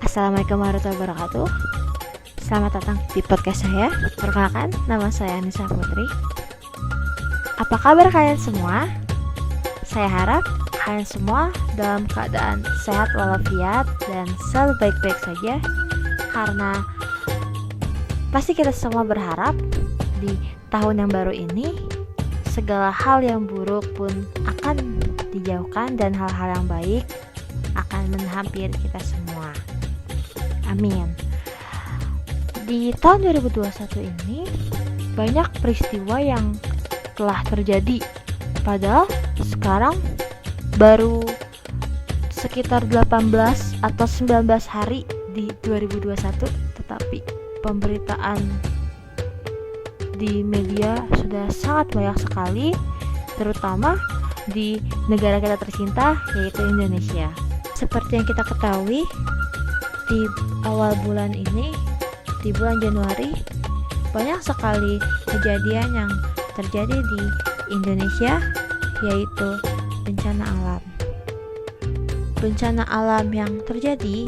Assalamualaikum warahmatullahi wabarakatuh. Selamat datang di podcast saya. Perkenalkan, nama saya Anissa Putri. Apa kabar kalian semua? Saya harap kalian semua dalam keadaan sehat walafiat dan selalu baik-baik saja. Karena pasti kita semua berharap di tahun yang baru ini segala hal yang buruk pun akan dijauhkan dan hal-hal yang baik akan menghampiri kita semua. Amin. Di tahun 2021 ini banyak peristiwa yang telah terjadi. Padahal sekarang baru sekitar 18 atau 19 hari di 2021, tetapi pemberitaan di media sudah sangat banyak sekali, terutama di negara kita tercinta yaitu Indonesia. Seperti yang kita ketahui, di awal bulan ini, di bulan Januari, banyak sekali kejadian yang terjadi di Indonesia, yaitu bencana alam. Bencana alam yang terjadi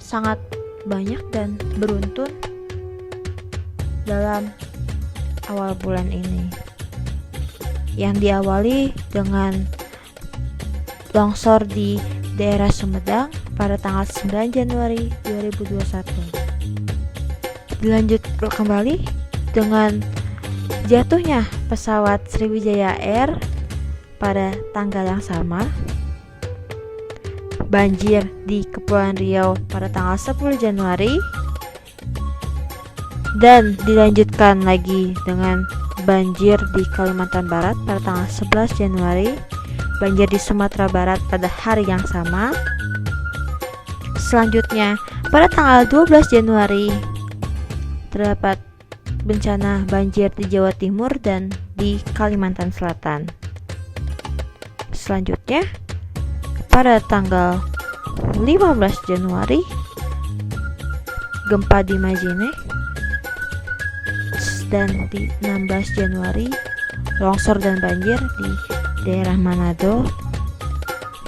sangat banyak dan beruntun dalam awal bulan ini, yang diawali dengan longsor di daerah Sumedang pada tanggal 9 Januari 2021. Dilanjut kembali dengan jatuhnya pesawat Sriwijaya Air pada tanggal yang sama, banjir di Kepulauan Riau pada tanggal 10 Januari, dan dilanjutkan lagi dengan banjir di Kalimantan Barat pada tanggal 11 Januari, banjir di Sumatera Barat pada hari yang sama. Selanjutnya, pada tanggal 12 Januari terdapat bencana banjir di Jawa Timur dan di Kalimantan Selatan. Selanjutnya, pada tanggal 15 Januari, gempa di Majene, dan di 16 Januari longsor dan banjir di daerah Manado.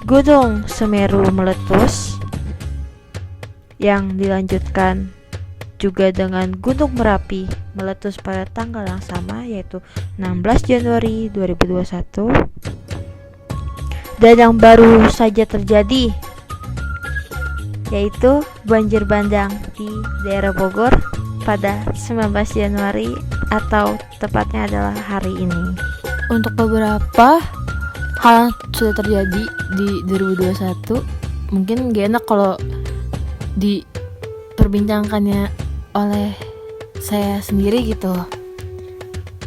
Gunung Semeru meletus, yang dilanjutkan juga dengan Gunung Merapi meletus pada tanggal yang sama, yaitu 16 Januari 2021. Dan yang baru saja terjadi yaitu banjir bandang di daerah Bogor pada 19 Januari, atau tepatnya adalah hari ini. Untuk beberapa hal yang sudah terjadi di 2021, mungkin gak enak kalau diperbincangkannya oleh saya sendiri gitu.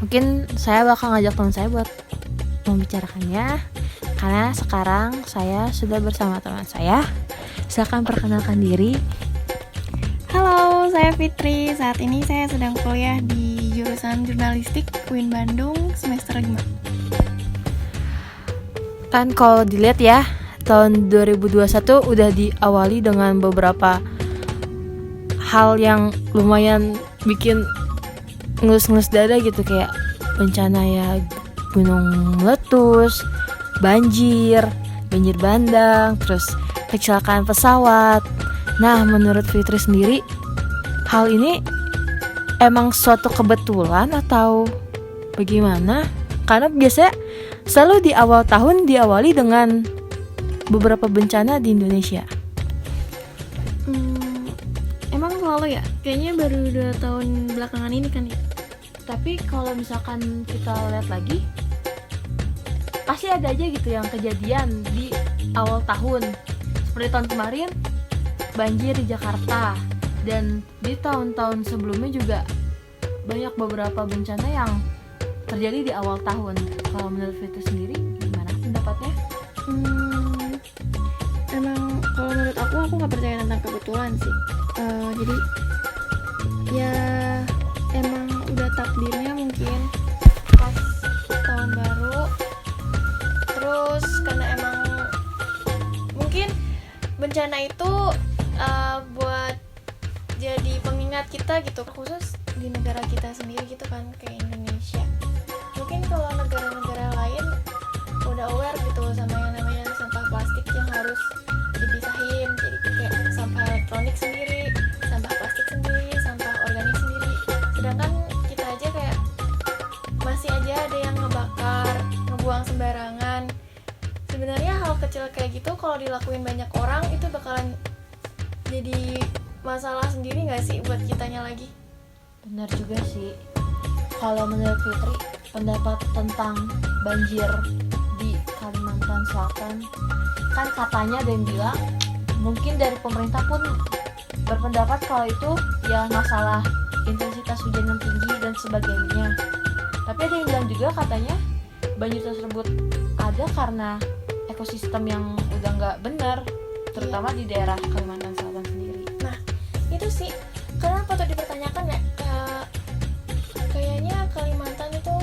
Mungkin saya bakal ngajak teman saya buat membicarakannya, karena sekarang saya sudah bersama teman saya. Silakan perkenalkan diri. Halo, saya Fitri. Saat ini saya sedang kuliah di jurusan Jurnalistik UIN Bandung semester 5. Kan kalau dilihat ya, tahun 2021 udah diawali dengan beberapa hal yang lumayan bikin ngelus-ngelus dada gitu, kayak bencana ya, gunung meletus, banjir bandang, terus kecelakaan pesawat. Nah, menurut Fitri sendiri, hal ini emang suatu kebetulan atau bagaimana? Karena biasanya selalu di awal tahun diawali dengan beberapa bencana di Indonesia. Emang selalu ya? Kayaknya baru 2 tahun belakangan ini kan ya. Tapi kalau misalkan kita lihat lagi, pasti ada aja gitu yang kejadian di awal tahun. Seperti tahun kemarin, banjir di Jakarta, dan di tahun-tahun sebelumnya juga banyak beberapa bencana yang terjadi di awal tahun. Kalau menurut Fitri sendiri, gimana pendapatnya? Emang kalau menurut aku nggak percaya tentang kebetulan sih. Jadi ya emang udah takdirnya mungkin pas tahun baru. Terus karena emang mungkin bencana itu buat jadi pengingat kita gitu, khusus di negara kita sendiri gitu kan, kayak Indonesia. Mungkin kalau negara-negara lain udah aware gitu sama yang namanya sampah plastik yang harus dipisahin, jadi kayak sampah elektronik kalau dilakuin banyak orang itu bakalan jadi masalah sendiri nggak sih buat kitanya lagi? Benar juga sih. Kalau menurut Fitri, pendapat tentang banjir di Kalimantan Selatan, kan katanya ada yang bilang, mungkin dari pemerintah pun berpendapat kalau itu ya masalah intensitas hujan yang tinggi dan sebagainya. Tapi ada yang bilang juga katanya banjir tersebut ada karena ekosistem yang udah nggak benar, terutama di daerah Kalimantan Selatan sendiri. Nah, itu sih karena patut dipertanyakan ya. Kayaknya Kalimantan itu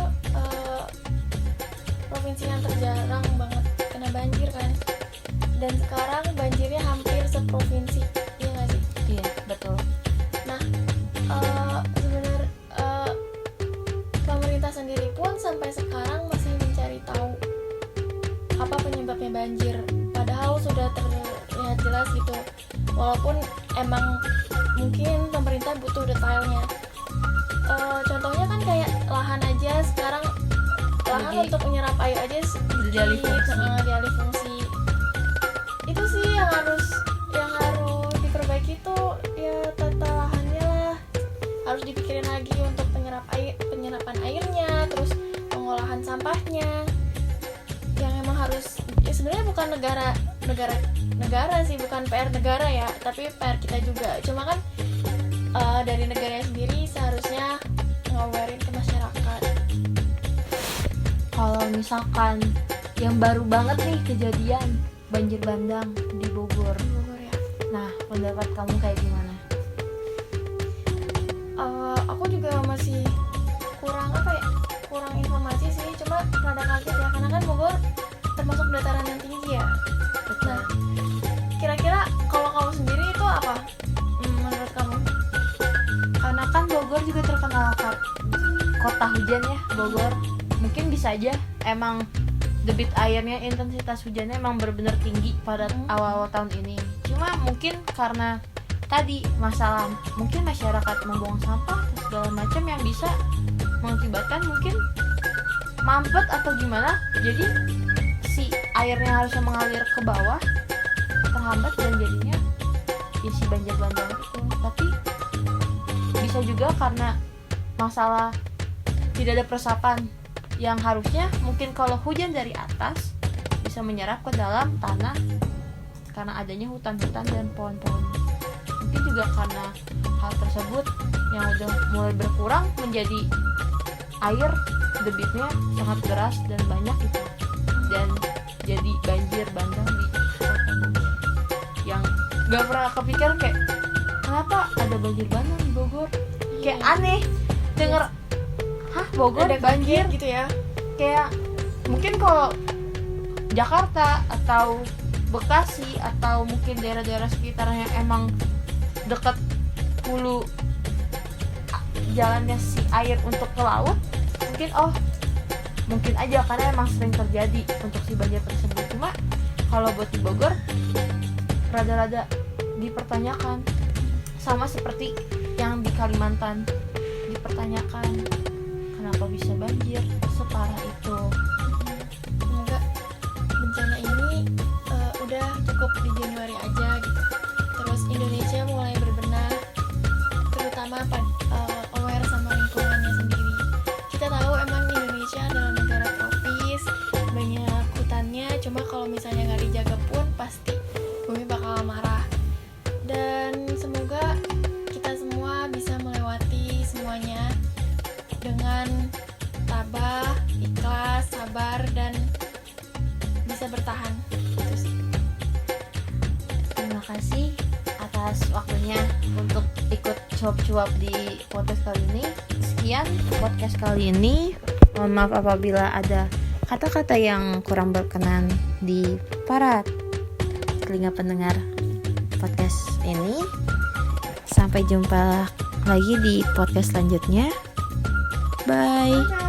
provinsi yang terjarang banget kena banjir kan. Dan sekarang banjirnya hampir seprovinsi, iya nggak sih? Iya, betul. Nah, sebenarnya pemerintah sendiri pun sampai sekarang masih mencari tahu apa penyebabnya banjir. Padahal sudah terlihat jelas gitu. Walaupun emang mungkin pemerintah butuh detailnya. Contohnya kan kayak lahan aja sekarang, lahan untuk menyerap air aja dialih fungsi. Itu sih yang harus diperbaiki tuh ya tata lahannya lah. Harus dipikirin lagi untuk penyerapan airnya, terus pengolahan sampahnya. Yang emang harus ya sebenarnya bukan negara sih, bukan PR negara ya, tapi PR kita juga. Cuma kan dari negaranya sendiri seharusnya ngawarin ke masyarakat. Kalau misalkan yang baru banget nih kejadian banjir bandang di Bogor. Ya. Nah, pendapat kamu kayak gimana? Aku juga masih kurang informasi sih, cuma rada kaget ya karena kan Bogor termasuk dataran yang tinggi ya. Nah, kira-kira kalau kamu sendiri itu apa menurut kamu? Karena kan Bogor juga terkenal kota hujan ya, Bogor. Mungkin bisa aja emang debit airnya, intensitas hujannya emang benar-benar tinggi pada awal-awal tahun ini. Cuma mungkin karena tadi masalah mungkin masyarakat membuang sampah dan segala macam yang bisa mengakibatkan mungkin mampet atau gimana. Jadi si airnya harusnya mengalir ke bawah, terhambat dan jadinya ya si banjir bandang itu. Tapi bisa juga karena masalah tidak ada peresapan yang harusnya mungkin kalau hujan dari atas bisa menyerap ke dalam tanah karena adanya hutan-hutan dan pohon-pohon. Mungkin juga karena hal tersebut yang udah mulai berkurang menjadi air debitnya sangat deras dan banyak gitu, dan jadi banjir bandang di kota Bogor yang gak pernah kepikiran kayak kenapa ada banjir bandang di Bogor. Kayak aneh denger Bogor ada banjir gitu ya. Kayak mungkin kalau Jakarta atau Bekasi atau mungkin daerah-daerah sekitarnya emang dekat hulu jalannya si air untuk ke laut, mungkin aja karena emang sering terjadi untuk si banjir tersebut. Cuma kalau buat di Bogor rada-rada dipertanyakan, sama seperti yang di Kalimantan dipertanyakan kenapa bisa banjir separah itu. Semoga bencana ini udah cukup di Januari aja gitu. Terus Indonesia mulai berbenah, terutama aware sama lingkungannya sendiri. Kita tahu emang Indonesia adalah negara tropis, banyak hutannya. Cuma kalau misalnya nggak dijaga pun pasti bumi bakal marah. Dan semoga kita semua bisa melewati semuanya dengan tabah, ikhlas, sabar, dan bisa bertahan. Itu sih. Terima kasih atas waktunya untuk ikut cuap-cuap di podcast kali ini. Sekian podcast kali ini. Mohon maaf apabila ada kata-kata yang kurang berkenan di para telinga pendengar podcast ini. Sampai jumpa lagi di podcast selanjutnya. Bye.